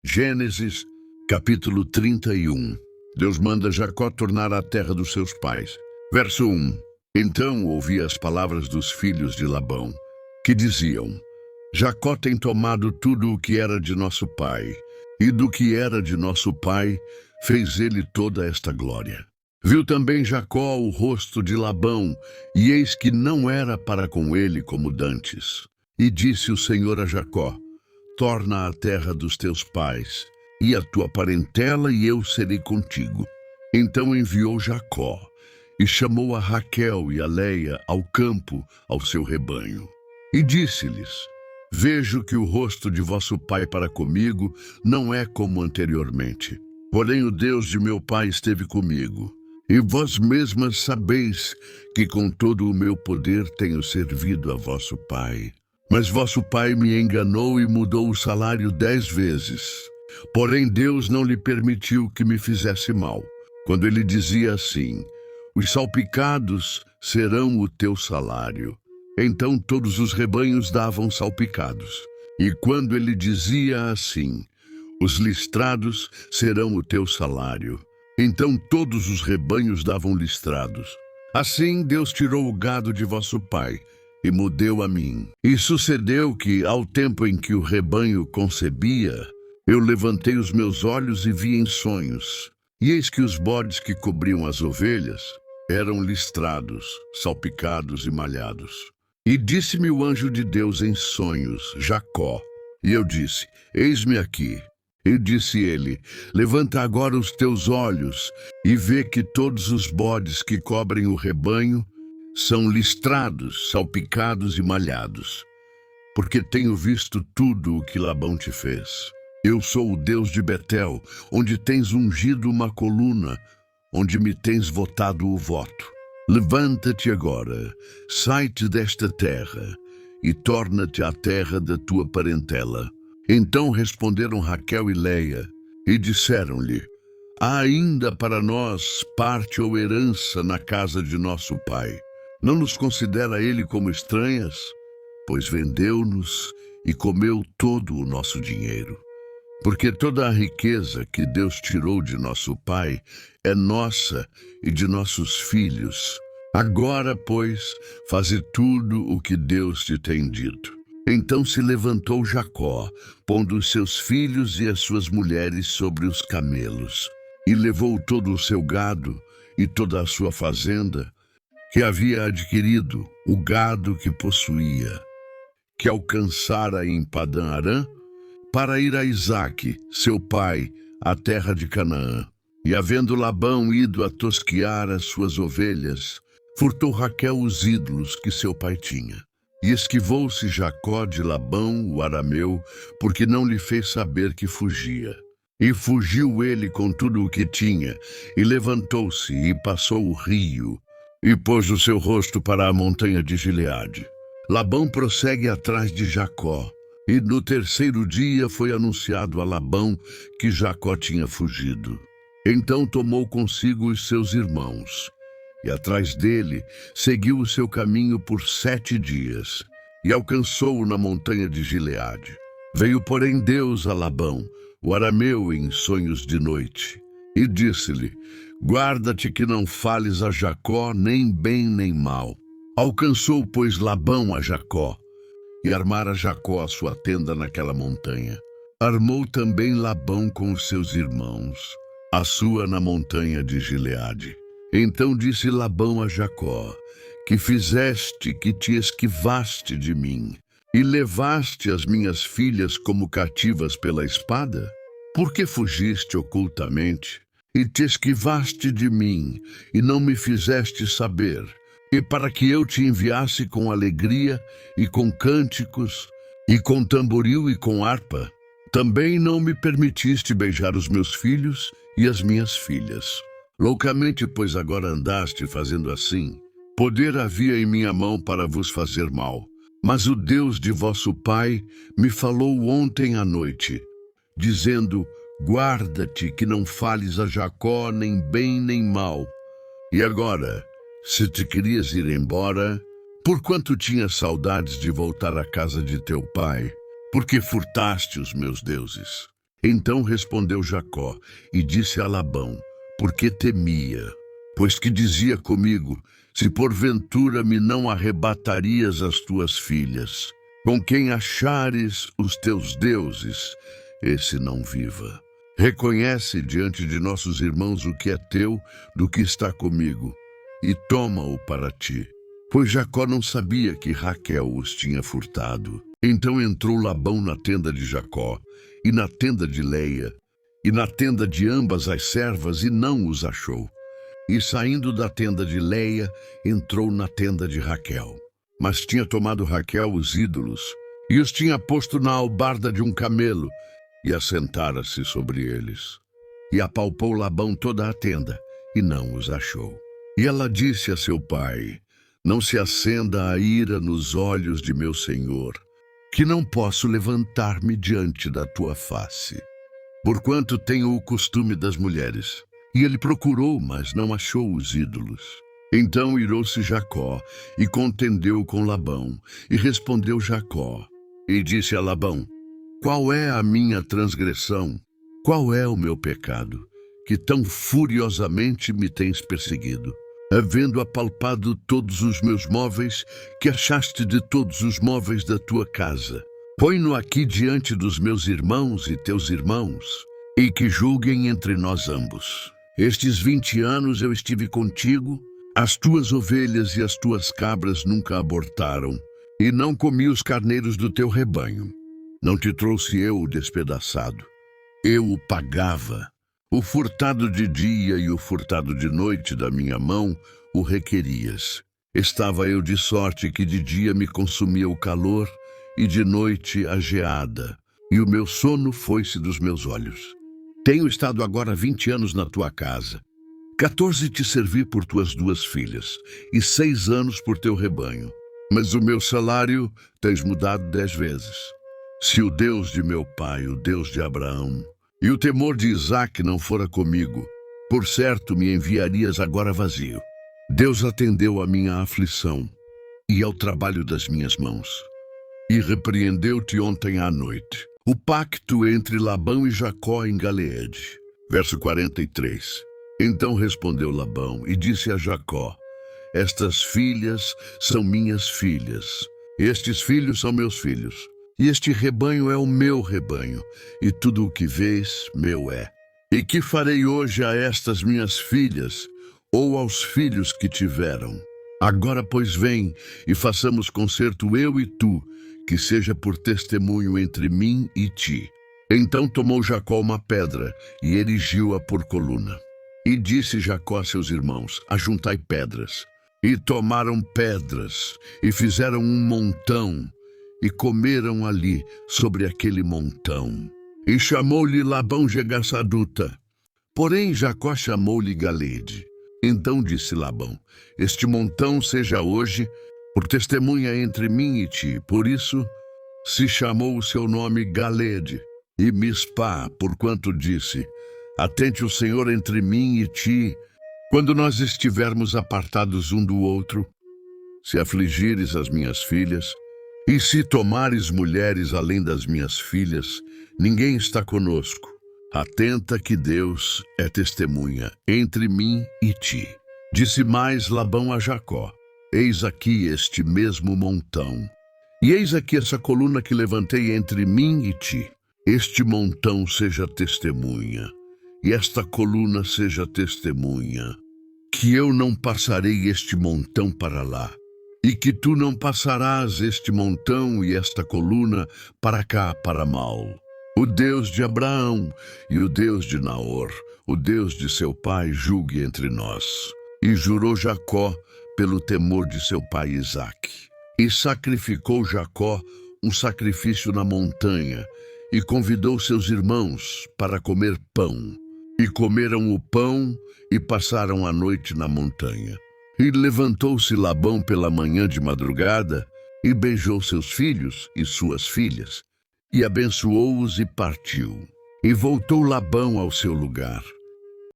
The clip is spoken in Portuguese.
Gênesis, capítulo 31. Deus manda Jacó tornar à terra dos seus pais. Verso 1. Então ouvi as palavras dos filhos de Labão, que diziam: Jacó tem tomado tudo o que era de nosso pai, e do que era de nosso pai fez ele toda esta glória. Viu também Jacó o rosto de Labão, e eis que não era para com ele como dantes. E disse o Senhor a Jacó: torna à terra dos teus pais, e a tua parentela, e eu serei contigo. Então enviou Jacó, e chamou a Raquel e a Leia ao campo, ao seu rebanho. E disse-lhes: vejo que o rosto de vosso pai para comigo não é como anteriormente. Porém o Deus de meu pai esteve comigo. E vós mesmas sabeis que com todo o meu poder tenho servido a vosso pai. Mas vosso pai me enganou e mudou o salário 10 vezes. Porém Deus não lhe permitiu que me fizesse mal, quando ele dizia assim: os salpicados serão o teu salário. Então todos os rebanhos davam salpicados. E quando ele dizia assim: os listrados serão o teu salário, então todos os rebanhos davam listrados. Assim Deus tirou o gado de vosso pai, e me deu a mim. E sucedeu que, ao tempo em que o rebanho concebia, eu levantei os meus olhos e vi em sonhos. E eis que os bodes que cobriam as ovelhas eram listrados, salpicados e malhados. E disse-me o anjo de Deus em sonhos: Jacó. E eu disse: eis-me aqui. E disse ele: levanta agora os teus olhos e vê que todos os bodes que cobrem o rebanho são listrados, salpicados e malhados, porque tenho visto tudo o que Labão te fez. Eu sou o Deus de Betel, onde tens ungido uma coluna, onde me tens votado o voto. Levanta-te agora, sai-te desta terra, e torna-te à terra da tua parentela. Então responderam Raquel e Leia, e disseram-lhe: há ainda para nós parte ou herança na casa de nosso pai. Não nos considera ele como estranhas? Pois vendeu-nos e comeu todo o nosso dinheiro. Porque toda a riqueza que Deus tirou de nosso pai é nossa e de nossos filhos. Agora, pois, faze tudo o que Deus te tem dito. Então se levantou Jacó, pondo os seus filhos e as suas mulheres sobre os camelos, e levou todo o seu gado e toda a sua fazenda, que havia adquirido, o gado que possuía, que alcançara em Padã-Arã, para ir a Isaque, seu pai, à terra de Canaã. E havendo Labão ido a tosquiar as suas ovelhas, furtou Raquel os ídolos que seu pai tinha. E esquivou-se Jacó de Labão, o arameu, porque não lhe fez saber que fugia. E fugiu ele com tudo o que tinha, e levantou-se e passou o rio, e pôs o seu rosto para a montanha de Gileade. Labão prossegue atrás de Jacó, e no terceiro dia foi anunciado a Labão que Jacó tinha fugido. Então tomou consigo os seus irmãos, e atrás dele seguiu o seu caminho por 7 dias, e alcançou-o na montanha de Gileade. Veio, porém, Deus a Labão, o arameu, em sonhos de noite, e disse-lhe: guarda-te que não fales a Jacó nem bem nem mal. Alcançou, pois, Labão a Jacó, e armara Jacó a sua tenda naquela montanha. Armou também Labão com os seus irmãos, a sua na montanha de Gileade. Então disse Labão a Jacó: que fizeste que te esquivaste de mim, e levaste as minhas filhas como cativas pela espada? Por que fugiste ocultamente, e te esquivaste de mim, e não me fizeste saber? E para que eu te enviasse com alegria, e com cânticos, e com tamboril e com harpa? Também não me permitiste beijar os meus filhos e as minhas filhas. Loucamente, pois, agora andaste fazendo assim. Poder havia em minha mão para vos fazer mal. Mas o Deus de vosso pai me falou ontem à noite, dizendo: guarda-te que não fales a Jacó nem bem nem mal. E agora, se te querias ir embora, porquanto tinhas saudades de voltar à casa de teu pai, porque furtaste os meus deuses. Então respondeu Jacó e disse a Labão, porque temia, pois que dizia comigo, se porventura me não arrebatarias as tuas filhas, com quem achares os teus deuses, esse não viva. Reconhece diante de nossos irmãos o que é teu do que está comigo, e toma-o para ti. Pois Jacó não sabia que Raquel os tinha furtado. Então entrou Labão na tenda de Jacó, e na tenda de Leia, e na tenda de ambas as servas, e não os achou. E saindo da tenda de Leia, entrou na tenda de Raquel. Mas tinha tomado Raquel os ídolos, e os tinha posto na albarda de um camelo, e assentara-se sobre eles. E apalpou Labão toda a tenda, e não os achou. E ela disse a seu pai, não se acenda a ira nos olhos de meu senhor, que não posso levantar-me diante da tua face, porquanto tenho o costume das mulheres. E ele procurou, mas não achou os ídolos. Então irou-se Jacó, e contendeu com Labão, e respondeu Jacó, e disse a Labão, qual é a minha transgressão? Qual é o meu pecado, que tão furiosamente me tens perseguido? Havendo apalpado todos os meus móveis, que achaste de todos os móveis da tua casa, põe-no aqui diante dos meus irmãos e teus irmãos, e que julguem entre nós ambos. Estes 20 anos eu estive contigo, as tuas ovelhas e as tuas cabras nunca abortaram, e não comi os carneiros do teu rebanho. Não te trouxe eu o despedaçado, eu o pagava. O furtado de dia e o furtado de noite da minha mão o requerias. Estava eu de sorte que de dia me consumia o calor e de noite a geada, e o meu sono foi-se dos meus olhos. Tenho estado agora 20 anos na tua casa. 14 te servi por tuas 2 filhas, e 6 anos por teu rebanho. Mas o meu salário tens mudado 10 vezes. Se o Deus de meu pai, o Deus de Abraão, e o temor de Isaque não fora comigo, por certo me enviarias agora vazio. Deus atendeu à minha aflição e ao trabalho das minhas mãos, e repreendeu-te ontem à noite. O pacto entre Labão e Jacó em Galeede. Verso 43. Então respondeu Labão e disse a Jacó, estas filhas são minhas filhas, estes filhos são meus filhos. E este rebanho é o meu rebanho, e tudo o que vês, meu é. E que farei hoje a estas minhas filhas, ou aos filhos que tiveram? Agora, pois, vem, e façamos concerto eu e tu, que seja por testemunho entre mim e ti. Então tomou Jacó uma pedra, e erigiu-a por coluna. E disse Jacó a seus irmãos, ajuntai pedras. E tomaram pedras, e fizeram um montão, e comeram ali, sobre aquele montão. E chamou-lhe Labão Jegaçaduta. Porém Jacó chamou-lhe Galeede. Então disse Labão, este montão seja hoje por testemunha entre mim e ti. Por isso se chamou o seu nome Galeede. E Mispá, porquanto disse, atente o Senhor entre mim e ti, quando nós estivermos apartados um do outro, se afligires as minhas filhas, e se tomares mulheres além das minhas filhas, ninguém está conosco. Atenta que Deus é testemunha entre mim e ti. Disse mais Labão a Jacó, eis aqui este mesmo montão, e eis aqui essa coluna que levantei entre mim e ti. Este montão seja testemunha, e esta coluna seja testemunha, que eu não passarei este montão para lá, e que tu não passarás este montão e esta coluna para cá para mal. O Deus de Abraão e o Deus de Naor, o Deus de seu pai, julgue entre nós. E jurou Jacó pelo temor de seu pai Isaque. E sacrificou Jacó um sacrifício na montanha, e convidou seus irmãos para comer pão. E comeram o pão e passaram a noite na montanha. E levantou-se Labão pela manhã de madrugada, e beijou seus filhos e suas filhas, e abençoou-os e partiu. E voltou Labão ao seu lugar.